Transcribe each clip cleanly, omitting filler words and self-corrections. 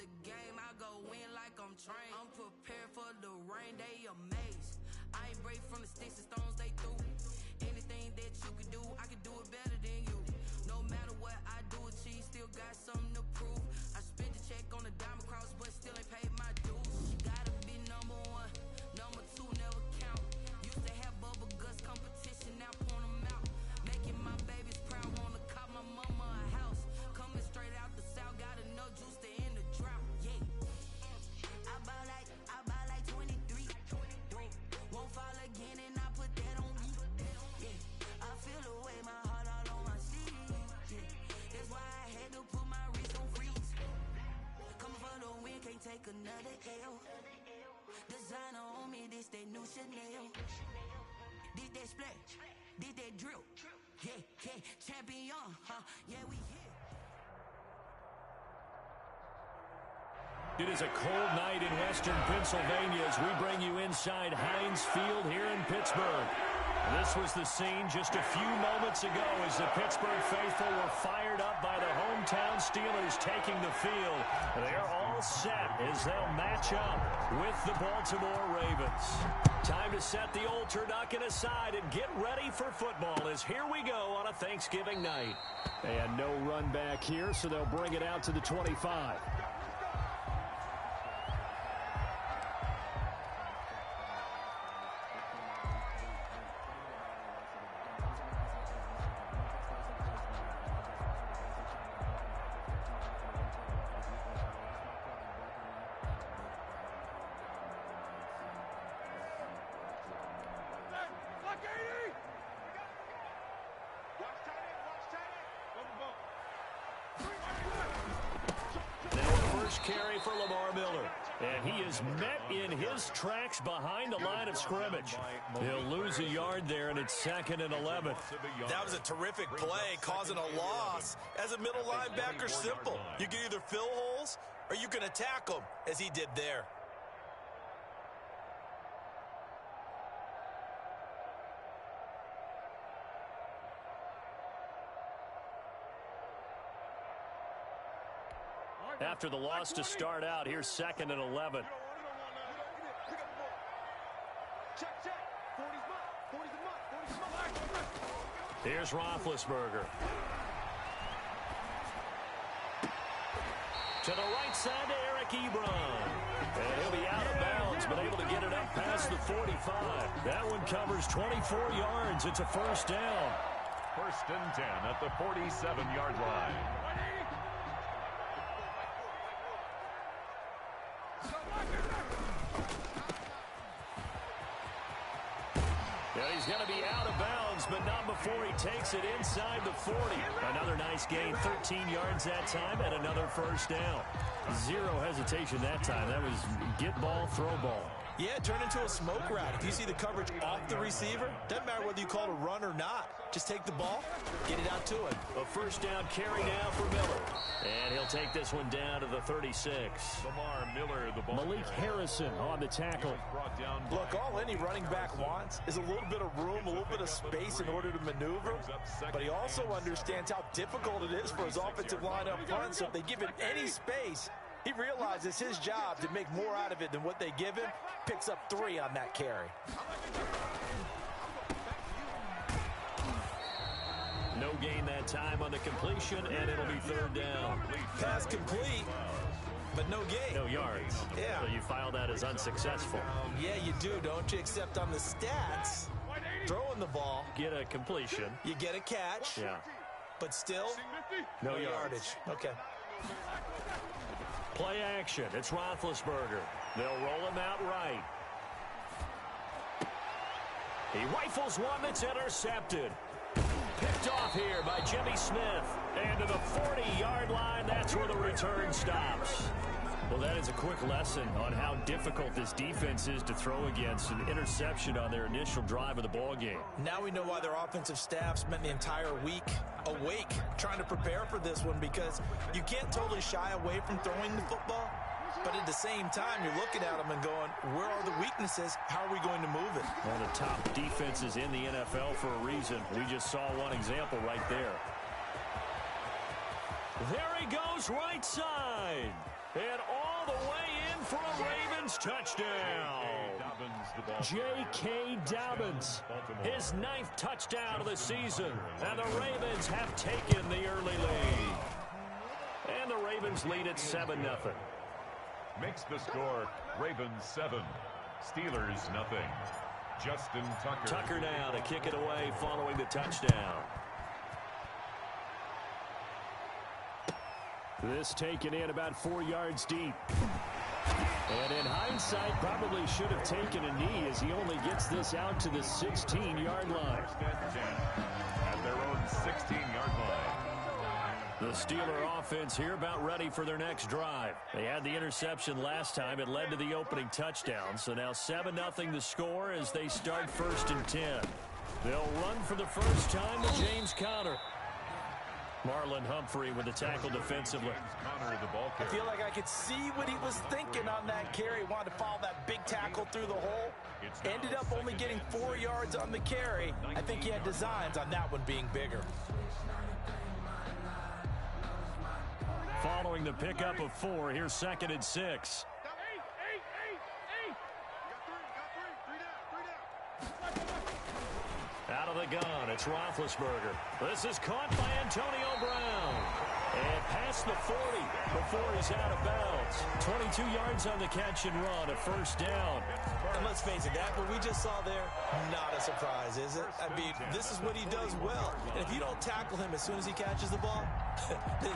the game, I go in like I'm trained. I'm prepared for the rain, they amazed. I ain't brave from the sticks and stones they threw. Anything that you could do, I could do it better than you. No matter what I do, achieve, still got something to prove. I spent the check on the diamond cross, but still ain't paid my dues. Gotta be number one, number two never count. Used to have bubble guts competition, now point them out. Making my babies proud, wanna cop my mama a house. Coming straight out the south, got enough juice to end the drought. Yeah, I buy like 23. Won't fall again, and I put that on me. Yeah, I feel the way, my heart all on my sleeve. Yeah, that's why I had to put my wrist on freeze. Coming for the win, can't take another L. Designer on me, this that new Chanel. Did that splash, did that drill. Yeah, yeah, champion, huh? Yeah, we here. It is a cold night in western Pennsylvania as we bring you inside Heinz Field here in Pittsburgh. This was the scene just a few moments ago as the Pittsburgh faithful were fired up by the hometown Steelers taking the field. They're all set as they'll match up with the Baltimore Ravens. Time to set the old turducken aside and get ready for football as here we go on a Thanksgiving night. And no run back here, so they'll bring it out to the 25. Carry for Lamar Miller. And he is met in his tracks behind the line of scrimmage. He'll lose a yard there, and it's 2nd and 11. That was a terrific play, causing a loss. As a middle linebacker, simple. You can either fill holes or you can attack them, as he did there. After the loss to start out, here's 2nd and 11. Here's Roethlisberger. To the right side to Eric Ebron. And he'll be out of bounds, but able to get it up past the 45. That one covers 24 yards. It's a first down. 1st and 10 at the 47-yard line. He's going to be out of bounds, but not before he takes it inside the 40. Another nice gain, 13 yards that time, and another first down. Zero hesitation that time. That was get ball, throw ball. Yeah, it turned into a smoke route. If you see the coverage off the receiver, doesn't matter whether you call it a run or not. Just take the ball, get it out to him. A first down carry now for Miller. And he'll take this one down to the 36. Lamar Miller, the ball. Malik Harrison on the tackle. Look, all any running back wants is a little bit of room, a little bit of space in order to maneuver. But he also understands how difficult it is for his offensive line up front. So if they give him any space, he realizes his job to make more out of it than what they give him. Picks up 3 on that carry. No gain that time on the completion, and it'll be 3rd down. Pass complete, but no gain. No yards. Yeah. So you file that as unsuccessful. Yeah, you do, don't you? Except on the stats, throwing the ball. Get a completion. You get a catch. Yeah. But still, no yardage. Okay. Play action. It's Roethlisberger. They'll roll him out right. He rifles one that's intercepted. Picked off here by Jimmy Smith. And to the 40-yard line, that's where the return stops. Well, that is a quick lesson on how difficult this defense is to throw against. An interception on their initial drive of the ballgame. Now we know why their offensive staff spent the entire week awake trying to prepare for this one, because you can't totally shy away from throwing the football. But at the same time, you're looking at them and going, where are the weaknesses? How are we going to move it? One of the top defenses in the NFL for a reason. We just saw one example right there. There he goes right side. And all the way in for a Ravens touchdown. J.K. Dobbins, his 9th touchdown of the season. And the Ravens have taken the early lead. And the Ravens lead at 7-0. Makes the score Ravens 7, Steelers nothing. Justin Tucker. Tucker now to kick it away following the touchdown. This taken in about 4 yards deep. And in hindsight, probably should have taken a knee as he only gets this out to the 16-yard line. At their own 16-yard line. The Steeler offense here about ready for their next drive. They had the interception last time. It led to the opening touchdown. So now 7-0 the score as they start 1st and 10. They'll run for the first time with James Conner. Marlon Humphrey with the tackle defensively. I feel like I could see what he was thinking on that carry. Wanted to follow that big tackle through the hole. Ended up only getting 4 yards on the carry. I think he had designs on that one being bigger. Following the pickup of 4, here's 2nd and 6. Out of the gun, it's Roethlisberger. This is caught by Antonio Brown. And past the 40 before he's out of bounds. 22 yards on the catch and run, a 1st down. And let's face it, that what we just saw there, not a surprise, is it? I mean, this is what he does well. And if you don't tackle him as soon as he catches the ball,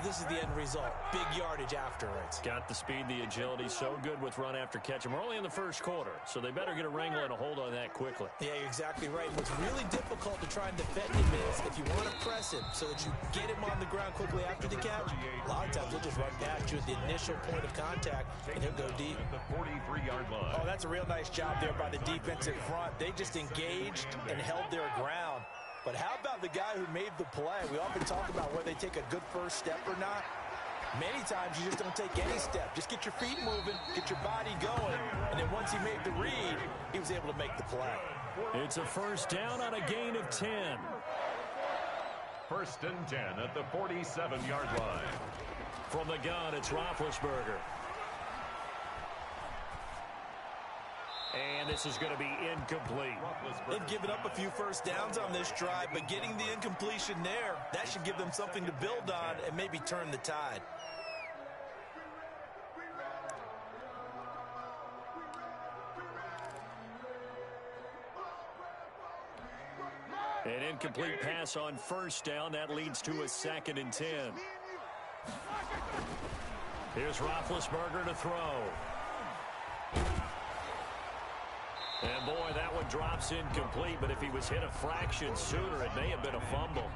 this is the end result. Big yardage afterwards. Got the speed, the agility, so good with run after catch. And we're only in the 1st quarter, so they better get a wrangle and a hold on that quickly. Yeah, you're exactly right. What's really difficult to try and defend him is if you want to press him so that you get him on the ground quickly after the catch, a lot of times he'll just run past you at the initial point of contact, and he'll go deep. The 43-yard line. Oh, that's a real nice job there by the defensive front. They just engaged and held their ground. But how about the guy who made the play? We often talk about whether they take a good first step or not. Many times you just don't take any step. Just get your feet moving, get your body going, and then once he made the read, he was able to make the play. It's a 1st down on a gain of 10. 1st and 10 at the 47-yard line. From the gun, it's Roethlisberger. And this is going to be incomplete. They've given up a few 1st downs on this drive, but getting the incompletion there, that should give them something to build on and maybe turn the tide. An incomplete pass on 1st down. That leads to a 2nd and 10. Here's Roethlisberger to throw. And boy, that one drops incomplete, but if he was hit a fraction sooner, it may have been a fumble.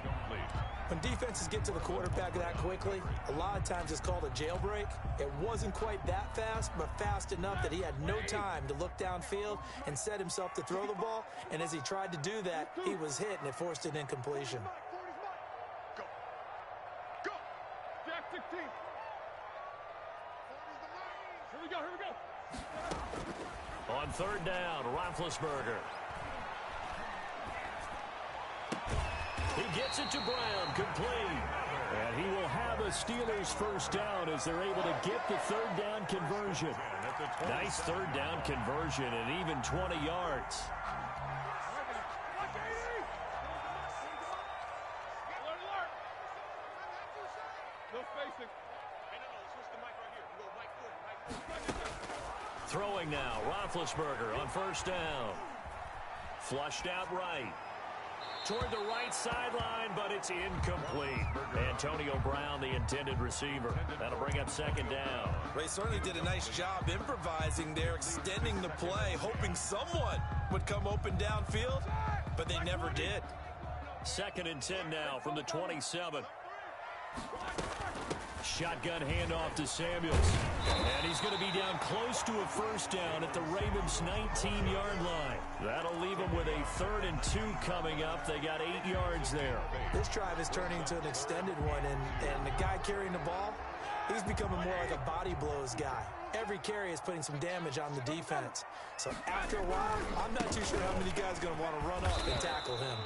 When defenses get to the quarterback that quickly, a lot of times it's called a jailbreak. It wasn't quite that fast, but fast enough that he had no time to look downfield and set himself to throw the ball. And as he tried to do that, he was hit, and it forced an incompletion. Go. Go. Jack 16. Here we go. On 3rd down, Roethlisberger. He gets it to Brown, complete. And he will have a Steelers 1st down as they're able to get the 3rd down conversion. Nice 3rd down conversion and even 20 yards. Throwing now, Roethlisberger on 1st down. Flushed out right. Toward the right sideline, but it's incomplete. Antonio Brown, the intended receiver. That'll bring up 2nd down. They certainly did a nice job improvising there, extending the play, hoping someone would come open downfield, but they never did. 2nd and 10 now from the 27. Shotgun handoff to Samuels. And he's going to be down close to a 1st down at the Ravens' 19-yard line. That'll leave them with a 3rd and 2 coming up. They got 8 yards there. This drive is turning into an extended one, and the guy carrying the ball, he's becoming more like a body blows guy. every carry is putting some damage on the defense. So after a while, I'm not too sure how many guys are going to want to run up and tackle him.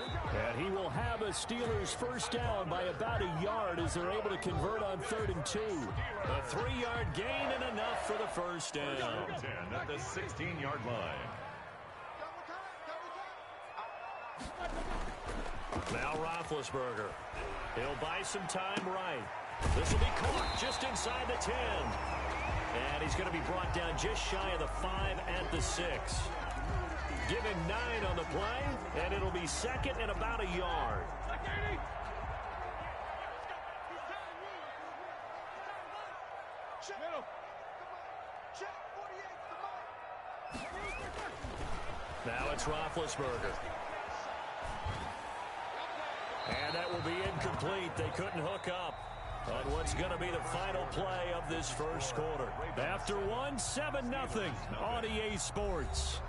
And he will have a Steelers first down by about a yard as they're able to convert on 3rd and 2. A 3-yard gain and enough for the first down. 10 at the 16-yard line. Now Roethlisberger. He'll buy some time right. This will be caught just inside the 10. And he's going to be brought down just shy of the 5 at the 6. Give him 9 on the play, and it'll be second and about a yard. Now it's Roethlisberger. And that will be incomplete. They couldn't hook up on what's going to be the final play of this first quarter. After one, 7-0 on EA Sports.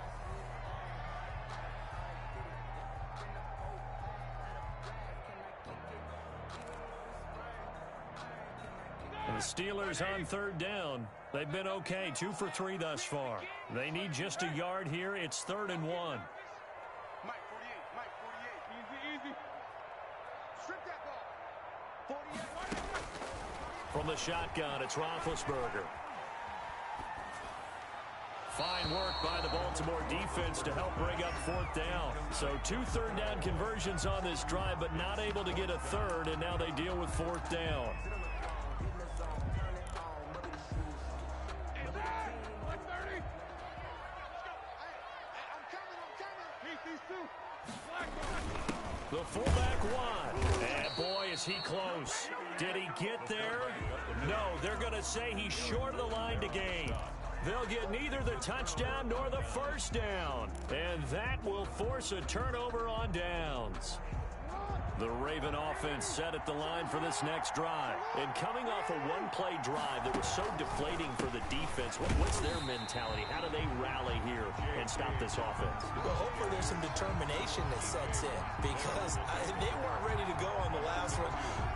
And the Steelers on 3rd down. They've been okay, 2 for 3 thus far. They need just a yard here. It's 3rd and 1. From the shotgun, it's Roethlisberger. Fine work by the Baltimore defense to help bring up 4th down. So 2 third down conversions on this drive, but not able to get a third, and now they deal with 4th down. The fullback won. And boy, is he close. Did he get there? No, they're going to say he's short of the line to gain. They'll get neither the touchdown nor the first down. And that will force a turnover on downs. The Raven offense set at the line for this next drive. And coming off a one-play drive that was so deflating for the defense, what's their mentality? How do they rally here and stop this offense? Well, hopefully there's some determination that sets in because they weren't ready to go on the last one.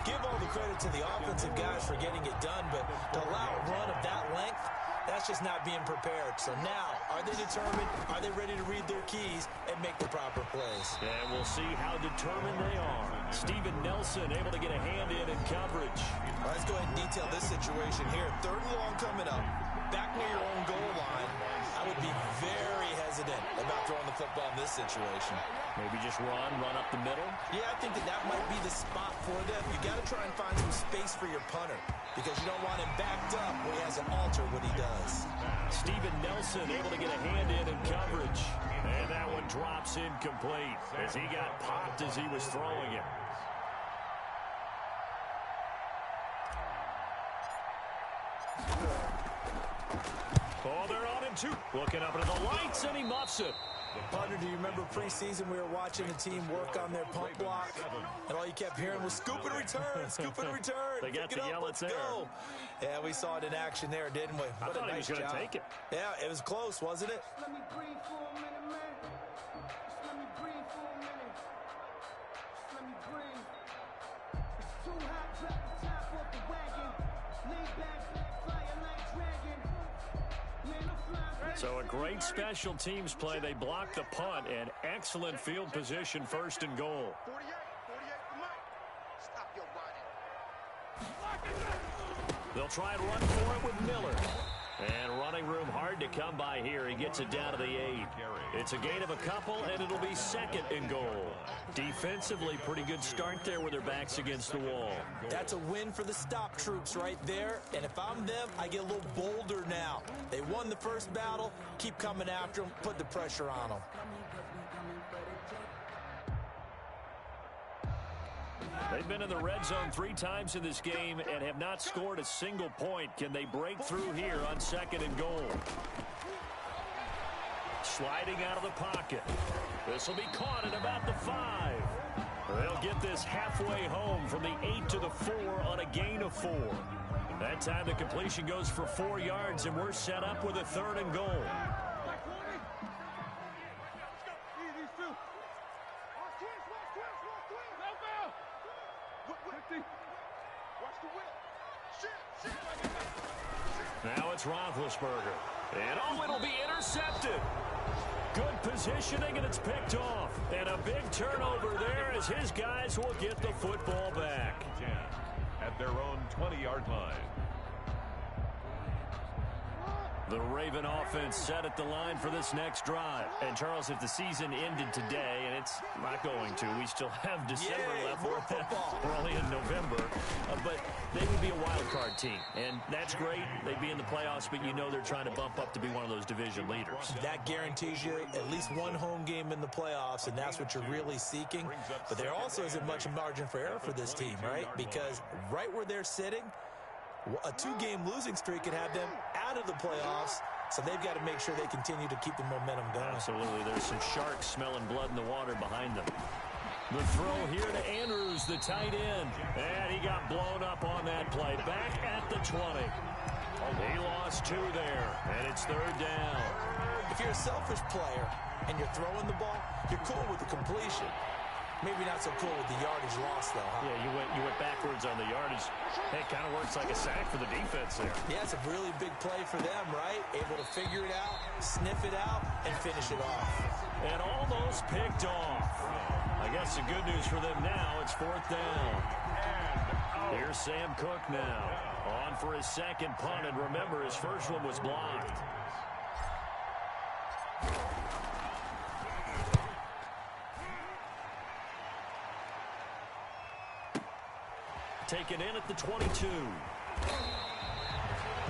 Give all the credit to the offensive guys for getting it done, but to allow a run of that length, that's just not being prepared. So now, are they determined? Are they ready to read their keys and make the proper plays? And we'll see how determined they are. Steven Nelson able to get a hand in coverage. All right, let's go ahead and detail this situation here. 3rd and long coming up. Back near your own goal line. I would be very hesitant about throwing the football in this situation. Maybe just run up the middle? Yeah, I think that might be the spot for them. You got to try and find some space for your punter because you don't want him backed up where he has to alter what he does. Steven Nelson able to get a hand in coverage. And that one drops incomplete as he got popped as he was throwing it. Oh, they're on him too. Looking up into the lights, and he muffs it. Partner, do you remember preseason we were watching a team work on their pump block, and all you kept hearing was scoop and return, scoop and return. They got to yell it there. Go. Yeah, we saw it in action there, didn't we? I thought he was going to take it. Yeah, it was close, wasn't it? Let me breathe for a minute, man. Just let me breathe for a minute. Just let me breathe. It's too hot, drop the top off the wagon. Lay back, fire like dragon. Man, I'm flying. So a great special teams play. They blocked the punt and excellent field position, 1st and goal. 48 for Mike. Stop your running. They'll try and run for it with Miller. And running room hard to come by here. He gets it down to the 8. It's a gain of a couple, and it'll be 2nd and goal. Defensively, pretty good start there with their backs against the wall. That's a win for the stop troops right there. And if I'm them, I get a little bolder now. They won the first battle. Keep coming after them. Put the pressure on them. They've been in the red zone 3 times in this game and have not scored a single point. Can they break through here on 2nd and goal? Sliding out of the pocket. This will be caught at about the 5. They'll get this halfway home from the 8 to the 4 on a gain of 4. That time the completion goes for 4 yards, and we're set up with a 3rd and goal. Watch the whip. Now it's Roethlisberger. And, oh, it'll be intercepted. Good positioning, and it's picked off. And a big turnover there as his guys will get the football back. 10 at their own 20-yard line. The Raven offense set at the line for this next drive. And, Charles, if the season ended today, and it's not going to, we still have December left. More football. We're only in November. But they would be a wild card team. And that's great. They'd be in the playoffs, but you know they're trying to bump up to be one of those division leaders. That guarantees you at least one home game in the playoffs, and that's what you're really seeking. But there also isn't much margin for error for this team, right? Because right where they're sitting, a two-game losing streak could have them out of the playoffs, so they've got to make sure they continue to keep the momentum going. Absolutely. There's some sharks smelling blood in the water behind them. The throw here to Andrews, the tight end. And he got blown up on that play. Back at the 20. He lost 2 there, and it's 3rd down. If you're a selfish player and you're throwing the ball, you're cool with the completion. Maybe not so cool with the yardage loss, though, huh? Yeah, you went backwards on the yardage. It kind of works like a sack for the defense there. Yeah, it's a really big play for them, right? Able to figure it out, sniff it out, and finish it off. And almost picked off. I guess the good news for them now, it's 4th down. Here's Sam Cook now. On for his second punt, and remember, his first one was blocked. Taken in at the 22.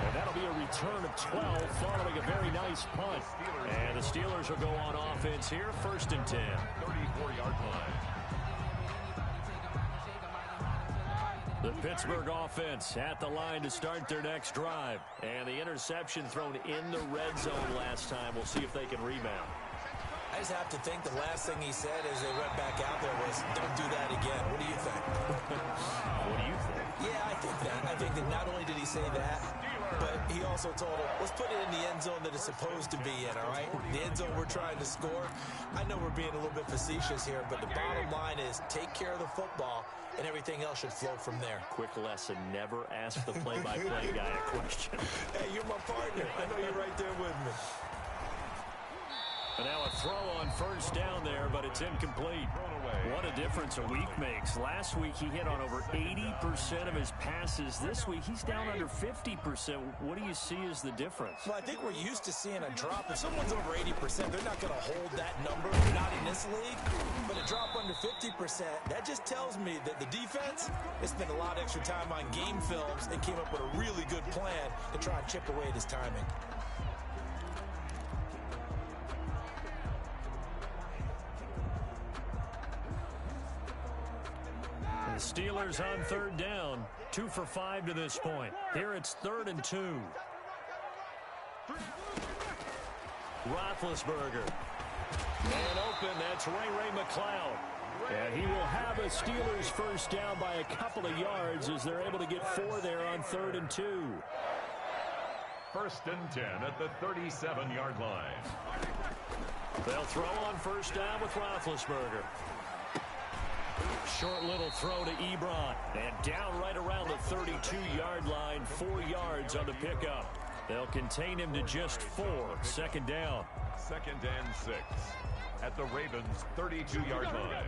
And that'll be a return of 12 following a very nice punt. And the Steelers will go on offense here, 1st and 10. 34-yard line. The Pittsburgh offense at the line to start their next drive. And the interception thrown in the red zone last time. We'll see if they can rebound. I just have to think the last thing he said as they went back out there was, don't do that again. What do you think? What do you think? Yeah, I think that. I think that not only did he say that, but he also told him, let's put it in the end zone that it's supposed to be in, all right? The end zone we're trying to score. I know we're being a little bit facetious here, but the bottom line is take care of the football, and everything else should flow from there. Quick lesson, never ask the play-by-play guy a question. Hey, you're my partner. I know you're right there with me. And now a throw on 1st down there, but it's incomplete. What a difference a week makes. Last week he hit on over 80% of his passes. This week he's down under 50%. What do you see as the difference? Well, I think we're used to seeing a drop. If someone's over 80%, they're not going to hold that number, not in this league. But a drop under 50%, that just tells me that the defense has spent a lot of extra time on game films and came up with a really good plan to try and chip away at his timing. The Steelers on 3rd down, 2 for 5 to this point. Here it's 3rd and 2. Roethlisberger. Man open, that's Ray McLeod. And he will have a Steelers 1st down by a couple of yards as they're able to get 4 there on 3rd and 2. 1st and 10 at the 37-yard line. They'll throw on 1st down with Roethlisberger. Short little throw to Ebron. And down right around the 32-yard line, 4 yards on the pickup. They'll contain him to just 4. 2nd down. 2nd and 6 at the Ravens' 32-yard line.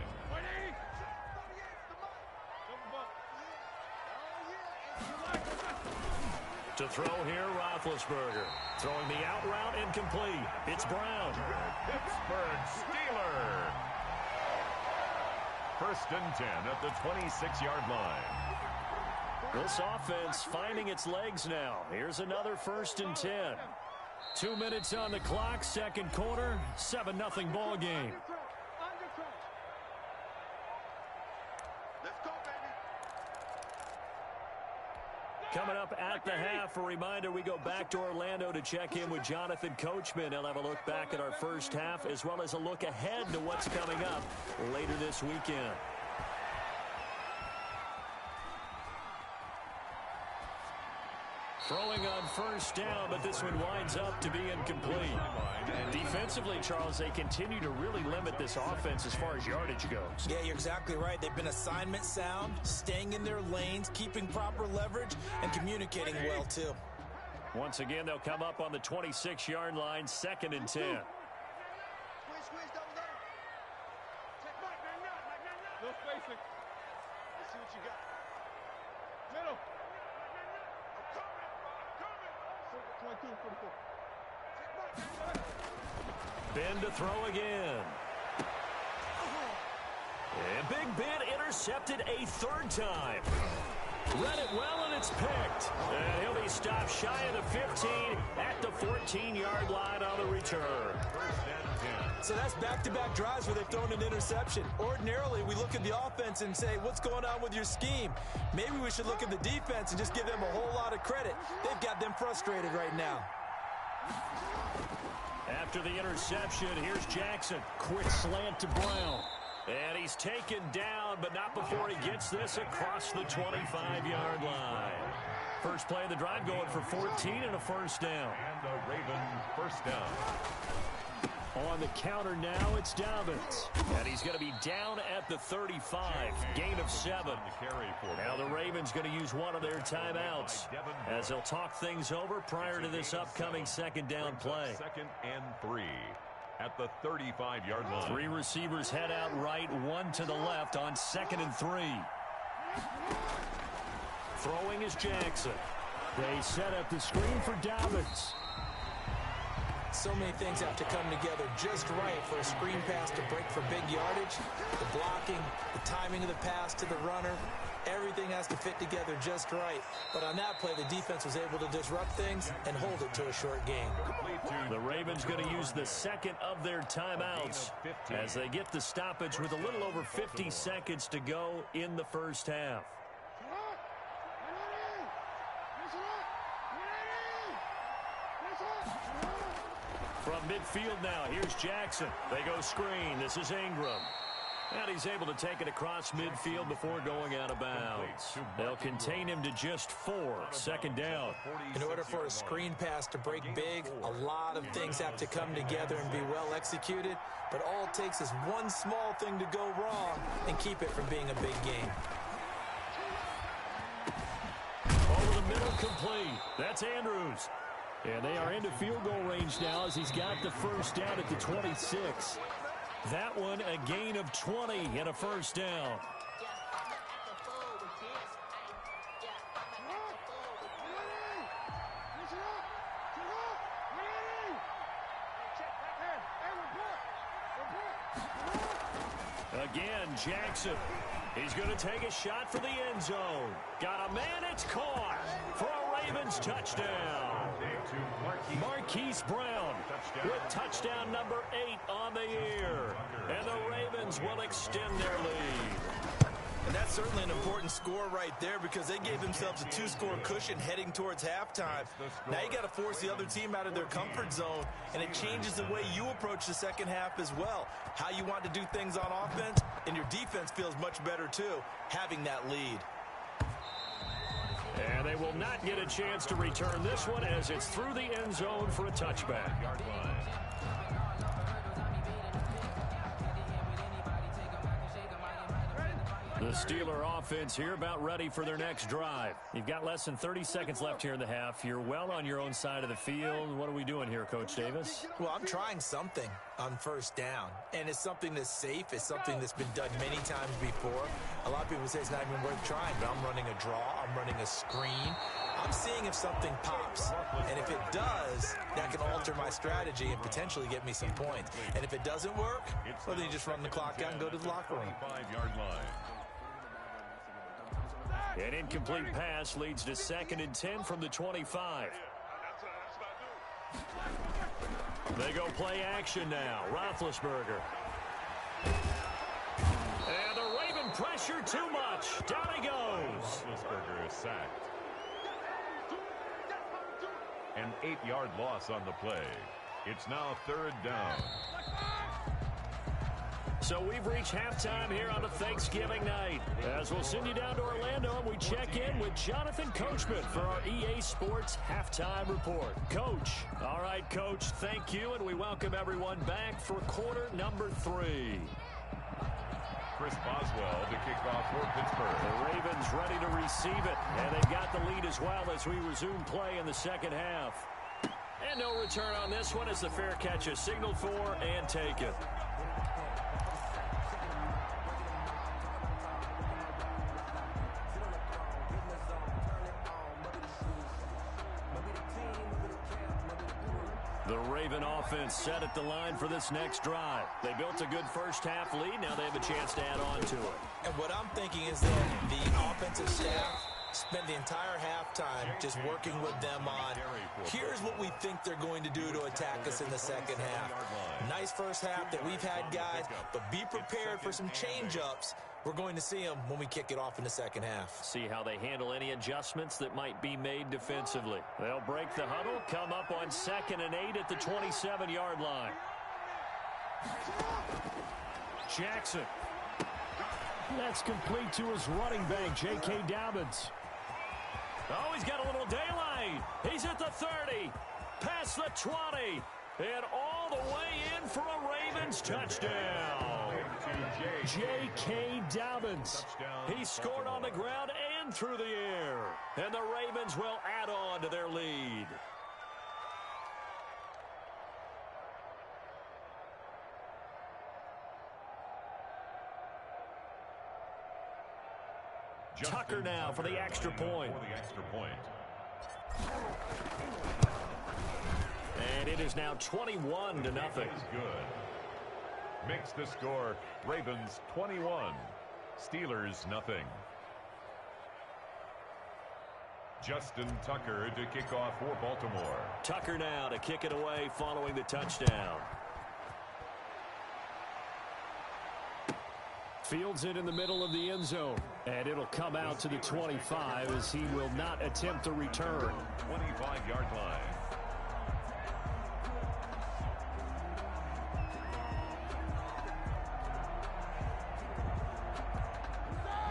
To throw here, Roethlisberger. Throwing the out route, incomplete. It's Brown. Pittsburgh Steelers. 1st and 10 at the 26-yard line. This offense finding its legs now. Here's another 1st and 10. 2 minutes on the clock, 2nd quarter, 7-0 ball game. Coming up at the half, a reminder, we go back to Orlando to check in with Jonathan Coachman. He'll have a look back at our first half as well as a look ahead to what's coming up later this weekend. Throwing on first down, but this one winds up to be incomplete. Defensively, Charles, they continue to really limit this offense as far as yardage goes. Yeah, you're exactly right. They've been assignment sound, staying in their lanes, keeping proper leverage, and communicating well, too. Once again, they'll come up on the 26-yard line, 2nd and 10. Squeeze, double. Check Mike, man. No spacing. Let's see what you got. Middle. I'm coming. 22, 44. Ben to throw again. And Big Ben intercepted a 3rd time. Read it well, and it's picked. And he'll be stopped shy of the 15 at the 14-yard line on the return. So that's back-to-back drives where they've thrown an interception. Ordinarily, we look at the offense and say, what's going on with your scheme? Maybe we should look at the defense and just give them a whole lot of credit. They've got them frustrated right now. After the interception, here's Jackson. Quick slant to Brown. And he's taken down, but not before he gets this across the 25-yard line. First play of the drive going for 14 and a first down. And the Ravens first down. On the counter now, it's Dobbins. And he's going to be down at the 35. Gain of 7. Now the Ravens going to use one of their timeouts as they'll talk things over prior to this upcoming 2nd down play. 2nd and 3 at the 35-yard line. 3 receivers head out right, 1 to the left on 2nd and 3. Throwing is Jackson. They set up the screen for Dobbins. So many things have to come together just right for a screen pass to break for big yardage. The blocking, the timing of the pass to the runner, everything has to fit together just right. But on that play, the defense was able to disrupt things and hold it to a short game. The Ravens going to use the 2nd of their timeouts as they get the stoppage with a little over 50 seconds to go in the first half. From midfield now, here's Jackson. They go screen. This is Ingram. And he's able to take it across midfield before going out of bounds. They'll contain him to just 4. 2nd down. In order for a screen pass to break big, a lot of things have to come together and be well executed. But all it takes is one small thing to go wrong and keep it from being a big game. Over the middle, complete. That's Andrews. And they are into field goal range now as he's got the first down at the 26. That one a gain of 20 and a first down. Again, Jackson. He's going to take a shot for the end zone. Got a man, it's caught for a Ravens touchdown. Marquise Brown with touchdown number 8 on the year. And the Ravens will extend their lead. And that's certainly an important score right there because they gave themselves a 2-score cushion heading towards halftime. Now you got to force the other team out of their comfort zone, and it changes the way you approach the second half as well. How you want to do things on offense, and your defense feels much better too, having that lead. And they will not get a chance to return this one as it's through the end zone for a touchback. The Steeler offense here about ready for their next drive. You've got less than 30 seconds left here in the half. You're well on your own side of the field. What are we doing here, Coach Davis? Well, I'm trying something on first down, and it's something that's safe. It's something that's been done many times before. A lot of people say it's not even worth trying, but I'm running a draw. I'm running a screen. I'm seeing if something pops, and if it does, that can alter my strategy and potentially get me some points. And if it doesn't work, well, then you just run the clock out and go to the locker room. 5-yard line. An incomplete pass leads to 2nd and 10 from the 25. They go play action now. Roethlisberger. And the Raven pressure too much. Down he goes. Roethlisberger is sacked. An 8-yard loss on the play. It's now 3rd down. So we've reached halftime here on the Thanksgiving night. As we'll send you down to Orlando and we check in with Jonathan Coachman for our EA Sports Halftime Report. Coach. All right, Coach, thank you, and we welcome everyone back for quarter number 3. Chris Boswell to kick off for Pittsburgh. The Ravens ready to receive it, and they've got the lead as well as we resume play in the second half. And no return on this one as the fair catch is signaled for and taken. The Raven offense set at the line for this next drive. They built a good first-half lead. Now they have a chance to add on to it. And what I'm thinking is that the offensive staff spent the entire halftime just working with them on, here's what we think they're going to do to attack us in the second half. Nice first half that we've had, guys, but be prepared for some change-ups. We're going to see them when we kick it off in the second half. See how they handle any adjustments that might be made defensively. They'll break the huddle, come up on 2nd and 8 at the 27-yard line. Jackson. That's complete to his running back, J.K. Dobbins. Oh, he's got a little daylight. He's at the 30, past the 20, and all the way in for a Ravens touchdown. J.K. Dobbins. He scored on the ground and through the air. And the Ravens will add on to their lead. Tucker now for the extra point. And it is now 21-0. Good. Makes the score Ravens 21, Steelers nothing. Justin Tucker to kick off for Baltimore. Tucker now to kick it away following the touchdown. Fields it in the middle of the end zone. And it'll come out to the 25 as he will not attempt a return. 25-yard line.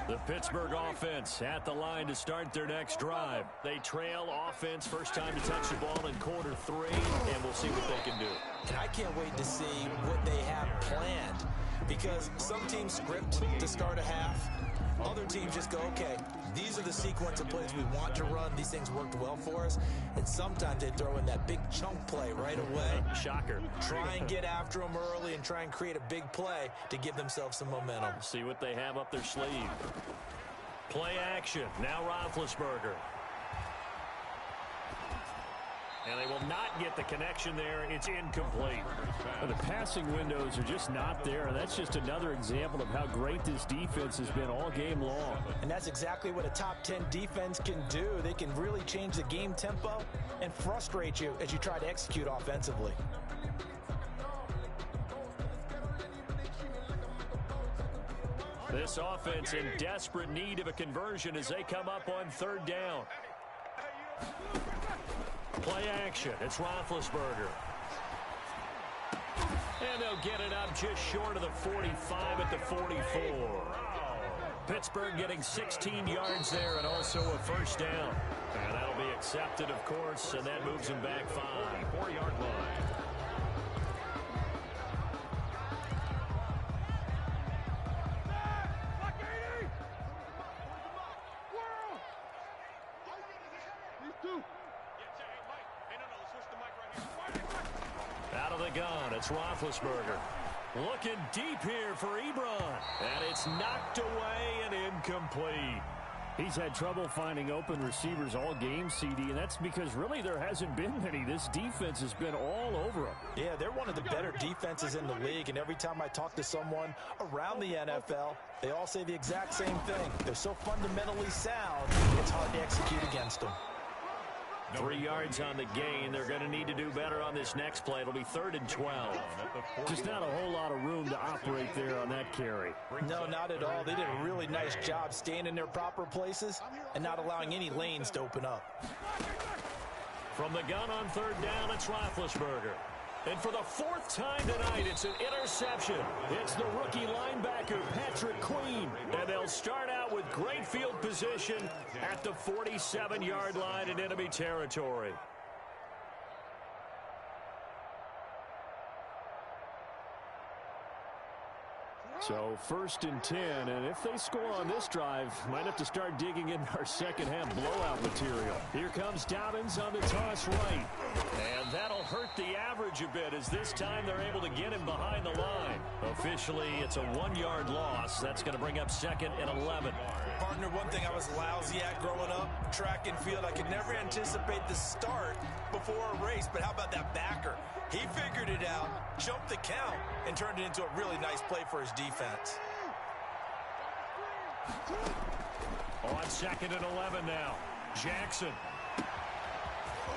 The Pittsburgh offense at the line to start their next drive. They trail offense, first time to touch the ball in quarter 3, and we'll see what they can do. And I can't wait to see what they have planned, because some teams script to start a half. Other teams just go, okay, these are the sequence of plays we want to run. These things worked well for us. And sometimes they throw in that big chunk play right away. Shocker. Try and get after them early and try and create a big play to give themselves some momentum. See what they have up their sleeve. Play action. Now Roethlisberger. And they will not get the connection there. It's incomplete. Well, the passing windows are just not there. And that's just another example of how great this defense has been all game long. And that's exactly what a top 10 defense can do. They can really change the game tempo and frustrate you as you try to execute offensively. This offense in desperate need of a conversion as they come up on 3rd down. Play action. It's Roethlisberger. And they'll get it up just short of the 45 at the 44. Pittsburgh getting 16 yards there and also a first down. And that'll be accepted, of course, and that moves them back 5. 4-yard line. Out of the gun, it's Roethlisberger. Looking deep here for Ebron. And it's knocked away and incomplete. He's had trouble finding open receivers all game, CD, and that's because really there hasn't been many. This defense has been all over them. Yeah, they're one of the better defenses in the league, and every time I talk to someone around the NFL, they all say the exact same thing. They're so fundamentally sound, it's hard to execute against them. 3 yards on the gain. They're going to need to do better on this next play. It'll be 3rd and 12. Just not a whole lot of room to operate there on that carry. No, not at all. They did a really nice job staying in their proper places and not allowing any lanes to open up. From the gun on 3rd down, it's Roethlisberger. And for the fourth time tonight, it's an interception. It's the rookie linebacker, Patrick Queen. And they'll start out with great field position at the 47-yard line in enemy territory. So 1st and 10, and if they score on this drive, might have to start digging in our second-half blowout material. Here comes Dobbins on the toss right. And that'll hurt the average a bit as this time they're able to get him behind the line. Officially, it's a 1-yard loss. That's going to bring up 2nd and 11. Partner, one thing I was lousy at growing up, track and field, I could never anticipate the start before a race, but how about that backer? He figured it out, jumped the count, and turned it into a really nice play for his defense. On 2nd and 11 now. Jackson.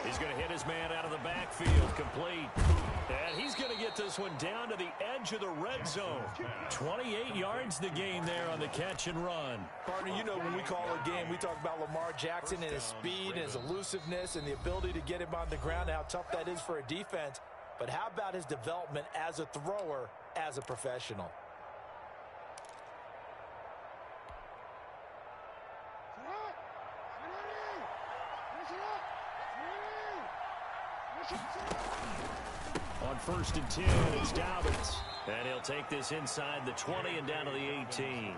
He's going to hit his man out of the backfield, complete. And he's going to get this one down to the edge of the red zone. 28 yards the gain there on the catch and run. Partner, you know when we call a game, we talk about Lamar Jackson and his speed and his elusiveness and the ability to get him on the ground, how tough that is for a defense. But how about his development as a thrower, as a professional? On 1st and 10, it's Dobbins. And he'll take this inside the 20 and down to the 18.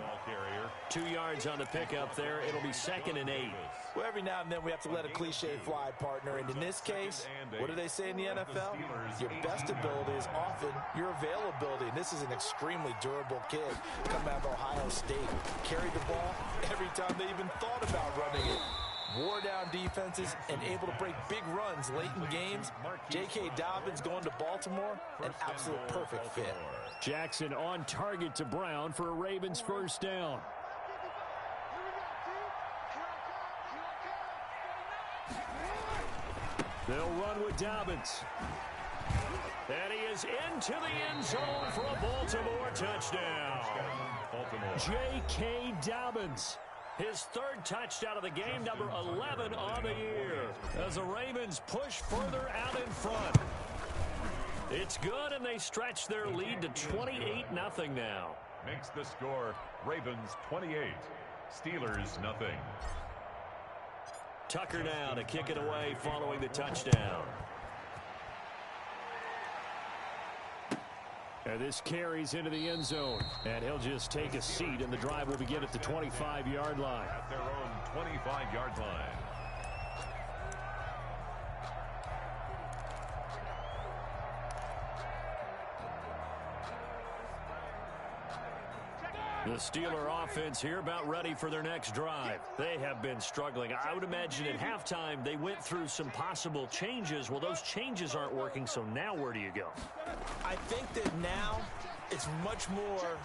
2 yards on the pickup there. It'll be 2nd and 8. Well, every now and then we have to let a cliche fly, partner. And in this case, what do they say in the NFL? Your best ability is often your availability. And this is an extremely durable kid coming out of Ohio State. Carried the ball every time they even thought about running it. Wore down defenses and able to break big runs late in games. J.K. Dobbins going to Baltimore, an absolute perfect fit. Jackson on target to Brown for a Ravens first down. They'll run with Dobbins. And he is into the end zone for a Baltimore touchdown. J.K. Dobbins. His 3rd touchdown of the game, number 11 on the year, as the Ravens push further out in front. It's good, and they stretch their lead to 28-0 now. Makes the score Ravens 28, Steelers nothing. Tucker now to kick it away following the touchdown. And this carries into the end zone. And he'll just take a seat, and the drive will begin at the 25-yard line. At their own 25-yard line. The Steeler offense here about ready for their next drive. They have been struggling. I would imagine at halftime they went through some possible changes. Well, those changes aren't working, so now where do you go? I think that now it's much more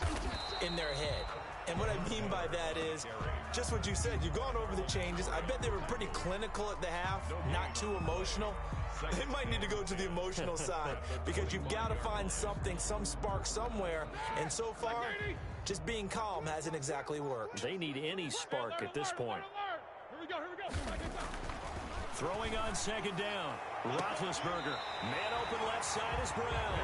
in their head. And what I mean by that is just what you said. You've gone over the changes. I bet they were pretty clinical at the half, not too emotional. They might need to go to the emotional side because you've got to find something, some spark somewhere. And so far, just being calm hasn't exactly worked. They need any spark at this point. Here we go, here we go. Throwing on 2nd down. Roethlisberger. Man open left side is Brown.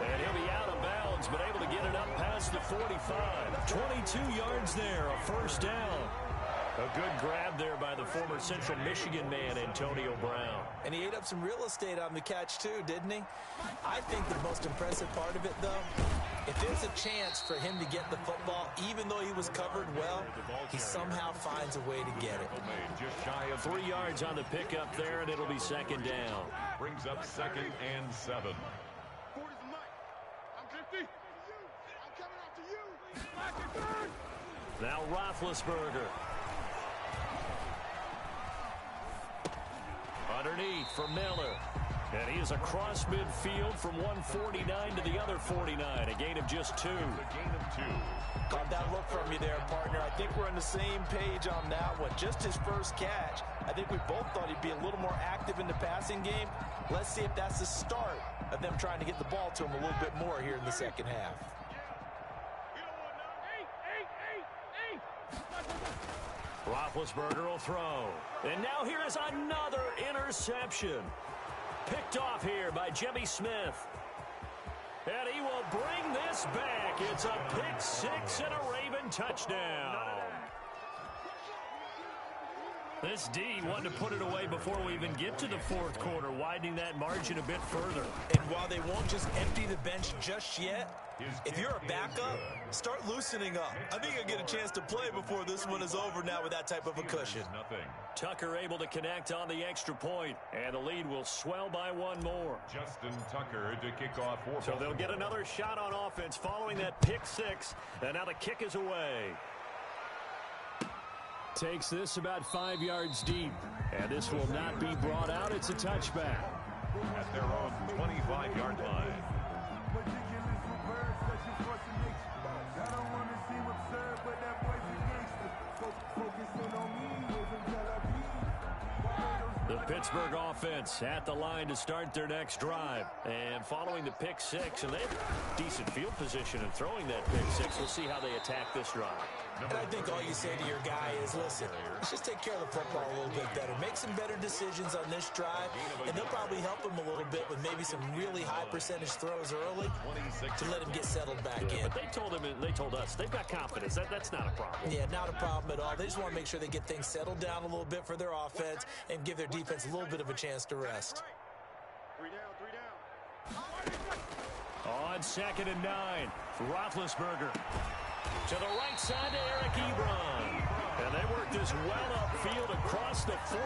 And he'll be out of bounds, but able to get it up past the 45. 22 yards there, a first down. A good grab there by the former Central Michigan man, Antonio Brown. And he ate up some real estate on the catch, too, didn't he? I think the most impressive part of it, though, if there's a chance for him to get the football, even though he was covered well, he somehow finds a way to get it. Just shy of 3 yards on the pickup there, and it'll be 2nd down. brings up 2nd and 7. 40's the mic. I'm 50. I'm coming after you. Now Roethlisberger. Underneath for Miller. And he is across midfield from 149 to the other 49. A gain of just 2. A gain of 2. Got that look from you there, partner. I think we're on the same page on that one. Just his first catch. I think we both thought he'd be a little more active in the passing game. Let's see if that's the start of them trying to get the ball to him a little bit more here in the second half. Roethlisberger will throw. And now here is another interception. Picked off here by Jimmy Smith. And he will bring this back. It's a pick six and a Raven touchdown. This D wanted to put it away before we even get to the fourth quarter, widening that margin a bit further. And while they won't just empty the bench just yet, if you're a backup, start loosening up. I think you'll get a chance to play before this one is over now with that type of a cushion. Tucker able to connect on the extra point, and the lead will swell by one more. Justin Tucker to kick off. So they'll get another shot on offense following that pick six, and now the kick is away. Takes this about 5 yards deep, and this will not be brought out. It's a touchback. At their own 25-yard line. The Pittsburgh offense at the line to start their next drive. And following the pick six, and they have decent field position in throwing that pick six. We'll see how they attack this drive. And I think all you say to your guy is, listen, let's just take care of the football a little bit better. Make some better decisions on this drive, and they'll probably help him a little bit with maybe some really high percentage throws early to let him get settled back in. But they told us they've got confidence. That's not a problem. Yeah, not a problem at all. They just want to make sure they get things settled down a little bit for their offense and give their defense a little bit of a chance to rest. 3 down. On 2nd and 9, Roethlisberger. To the right side to Eric Ebron. And they work this well upfield across the 45.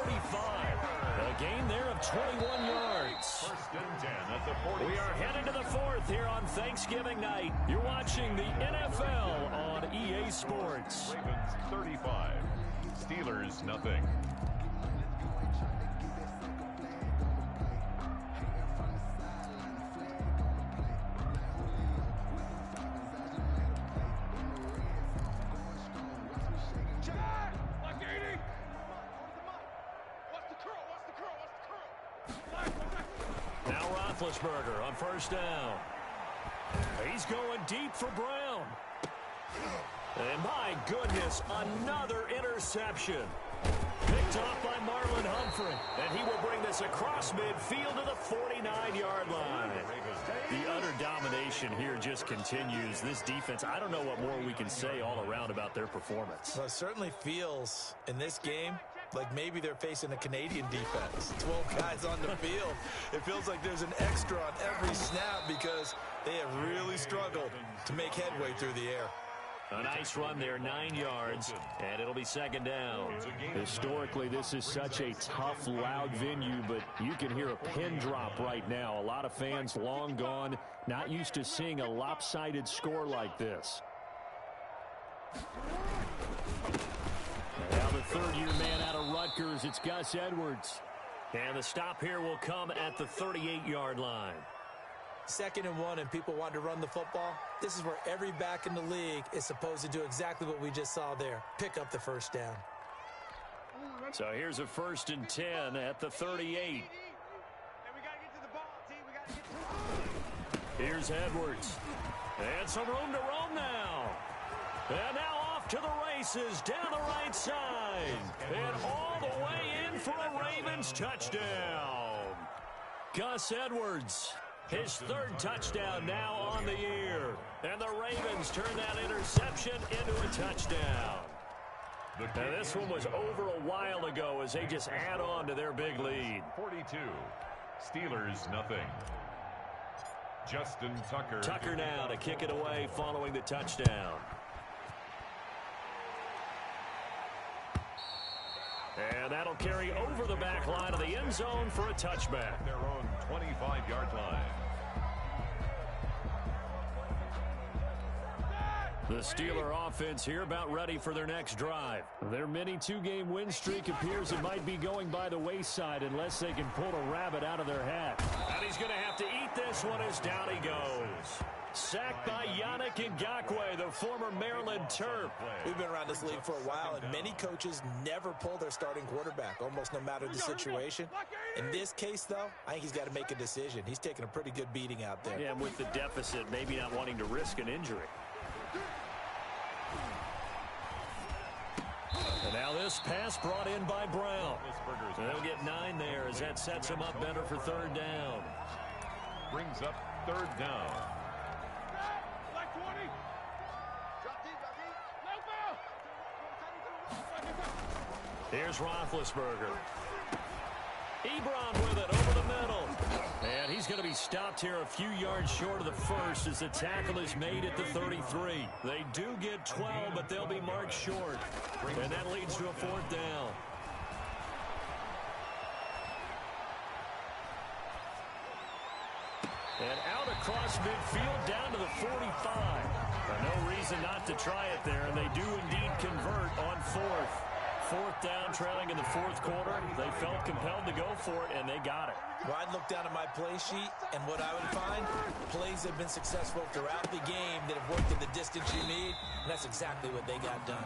A gain there of 21 yards. 1st and 10 at the 40. We are headed to the fourth here on Thanksgiving night. You're watching the NFL on EA Sports. Ravens 35. Steelers nothing. Roethlisberger on 1st down. He's going deep for Brown. And my goodness, another interception. Picked off by Marlon Humphrey. And he will bring this across midfield to the 49-yard line. The utter domination here just continues. This defense, I don't know what more we can say all around about their performance. Well, it certainly feels in this game like maybe they're facing a Canadian defense. 12 guys on the field. It feels like there's an extra on every snap because they have really struggled to make headway through the air. A nice run there, 9 yards, and it'll be 2nd down. Historically, this is such a tough, loud venue, but you can hear a pin drop right now. A lot of fans long gone, not used to seeing a lopsided score like this. Now the third-year man out of Rutgers, it's Gus Edwards. And the stop here will come at the 38-yard line. 2nd and 1, and people want to run the football. This is where every back in the league is supposed to do exactly what we just saw there. Pick up the 1st down. So here's a 1st and 10 at the 38. Here's Edwards. And some room to roam now. And now off to the races down the right side. And all the way in for a Ravens touchdown. Gus Edwards. His 3rd touchdown now on the year. And the Ravens turn that interception into a touchdown. And this one was over a while ago as they just add on to their big lead. 42. Steelers nothing. Justin Tucker. Tucker now to kick it away following the touchdown. And that'll carry over the back line of the end zone for a touchback. Their own 25-yard line. The Steeler offense here about ready for their next drive. Their mini 2-game win streak appears it might be going by the wayside unless they can pull a rabbit out of their hat. And he's going to have to eat this one as down he goes. Sacked by Yannick Ngakoue, the former Maryland Terp. We've been around this league for a while, and many coaches never pull their starting quarterback, almost no matter the situation. In this case, though, I think he's got to make a decision. He's taking a pretty good beating out there. Yeah, and with the deficit, maybe not wanting to risk an injury. And now this pass brought in by Brown. And they'll get 9 there as that sets him up better for 3rd down. Brings up 3rd down. Here's Roethlisberger. Ebron with it over the middle. And he's going to be stopped here a few yards short of the first as the tackle is made at the 33. They do get 12, but they'll be marked short. And that leads to a 4th down. And out across midfield down to the 45. No reason not to try it there, and they do indeed convert on 4th. 4th down, trailing in the 4th quarter. They felt compelled to go for it, and they got it. Well, I'd look down at my play sheet, and what I would find, plays have been successful throughout the game that have worked in the distance you need, and that's exactly what they got done.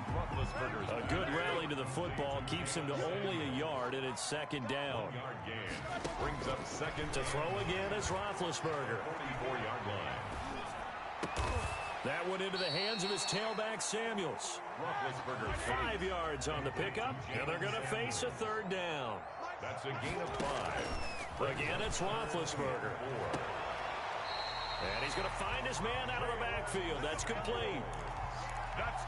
A good rally to the football keeps him to only a yard, and it's 2nd down. Brings up 2nd. To throw again is Roethlisberger. 44-yard line. That went into the hands of his tailback, Samuels. 5 yards on the pickup, and they're going to face a 3rd down. That's a gain of 5. Again, it's Roethlisberger. And he's going to find his man out of the backfield. That's complete.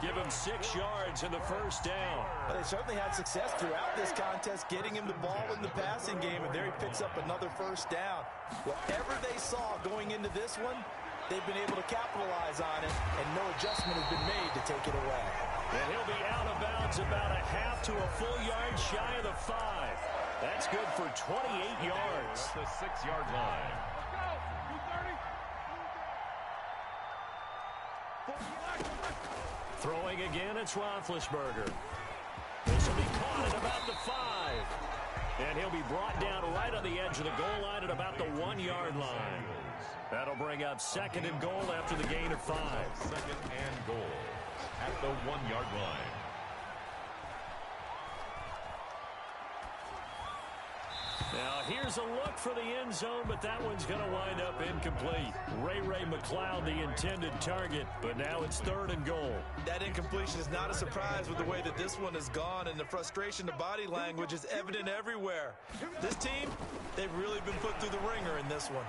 Give him 6 yards in the 1st down. Well, they certainly had success throughout this contest getting him the ball in the passing game, and there he picks up another 1st down. Whatever they saw going into this one, they've been able to capitalize on it, and no adjustment has been made to take it away. And he'll be out of bounds about a half to a full yard shy of the 5. That's good for 28 yards. The 6-yard line. Throwing again, it's Roethlisberger. This will be caught at about the 5. And he'll be brought down right on the edge of the goal line at about the 1-yard line. That'll bring up 2nd and goal after the gain of 5. 2nd and goal at the 1-yard line. Now here's a look for the end zone, but that one's going to wind up incomplete. Ray McLeod, the intended target, but now it's 3rd and goal. That incompletion is not a surprise with the way that this one has gone, and the frustration of body language is evident everywhere. This team, they've really been put through the ringer in this one.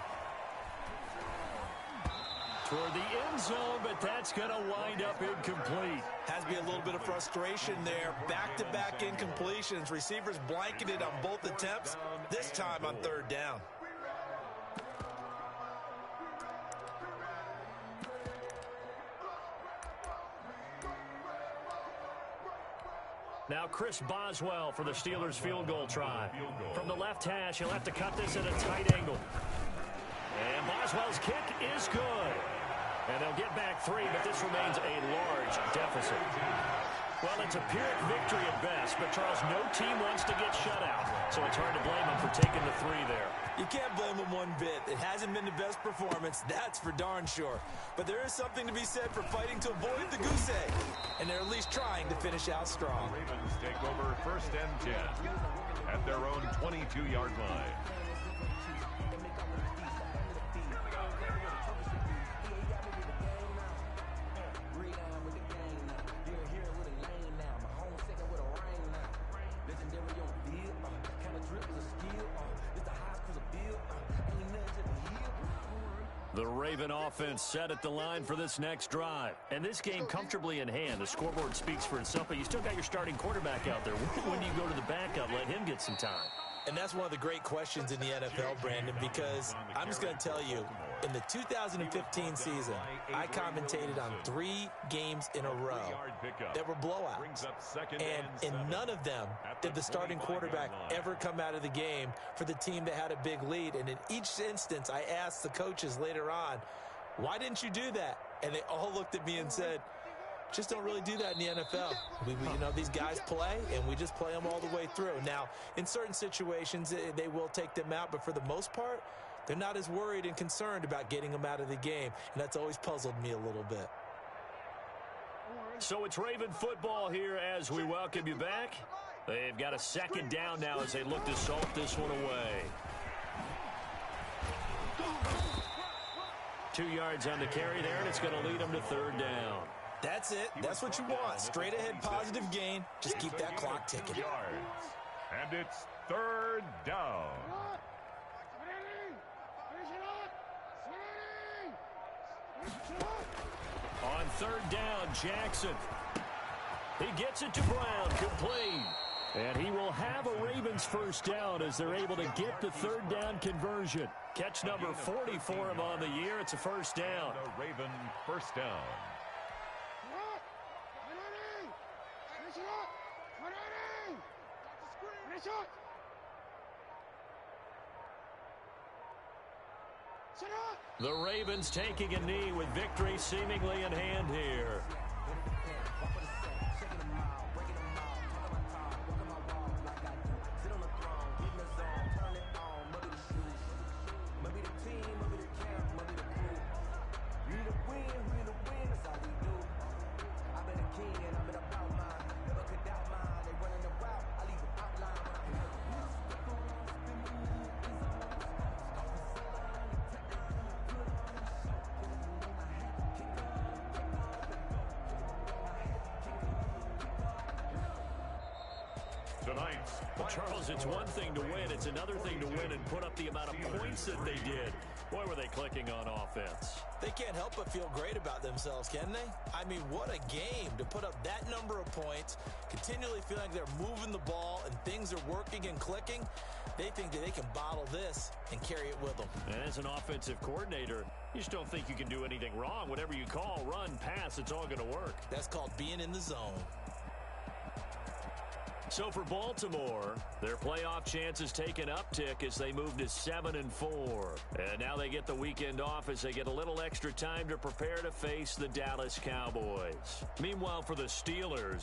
Toward the end zone, but that's going to wind up incomplete. Has to be a little bit of frustration there. Back-to-back incompletions. Receivers blanketed on both attempts, this time on 3rd down. Now Chris Boswell for the Steelers field goal try. From the left hash, he'll have to cut this at a tight angle. And Boswell's kick is good. And they'll get back 3, but this remains a large deficit. Well, it's a Pyrrhic victory at best, but Charles, no team wants to get shut out, so it's hard to blame them for taking the 3 there. You can't blame them one bit. It hasn't been the best performance, that's for darn sure. But there is something to be said for fighting to avoid the goose egg, and they're at least trying to finish out strong. Ravens take over 1st and 10 at their own 22-yard line. The Raven offense set at the line for this next drive. And this game comfortably in hand. The scoreboard speaks for itself, but you still got your starting quarterback out there. When do you go to the backup? Let him get some time. And that's one of the great questions in the NFL, Brandon, because I'm just going to tell you, in the 2015 season, I commentated on 3 games in a row that were blowouts. And in none of them did the starting quarterback ever come out of the game for the team that had a big lead. And in each instance, I asked the coaches later on, why didn't you do that? And they all looked at me and said, just don't really do that in the NFL. You know, these guys play, and we just play them all the way through. Now, in certain situations, they will take them out, but for the most part, they're not as worried and concerned about getting them out of the game, and that's always puzzled me a little bit. So it's Raven football here as we welcome you back. They've got a 2nd down now as they look to salt this one away. 2 yards on the carry there, and it's going to lead them to 3rd down. That's it. That's what you want. Straight ahead positive gain. Just keep that clock ticking. And it's 3rd down. On 3rd down, Jackson. He gets it to Brown. Complete. And he will have a Ravens first down as they're able to get the third down conversion. Catch number 40 for him on the year. It's a first down. A Raven first down. The Ravens taking a knee with victory seemingly in hand here. Well, Charles, it's one thing to win. It's another thing to win and put up the amount of points that they did. Boy, were they clicking on offense. They can't help but feel great about themselves, can they? I mean, what a game to put up that number of points, continually feel like they're moving the ball and things are working and clicking. They think that they can bottle this and carry it with them. And as an offensive coordinator, you just don't think you can do anything wrong. Whatever you call, run, pass, it's all going to work. That's called being in the zone. So for Baltimore, their playoff chances take an uptick as they move to 7-4. And now they get the weekend off as they get a little extra time to prepare to face the Dallas Cowboys. Meanwhile, for the Steelers,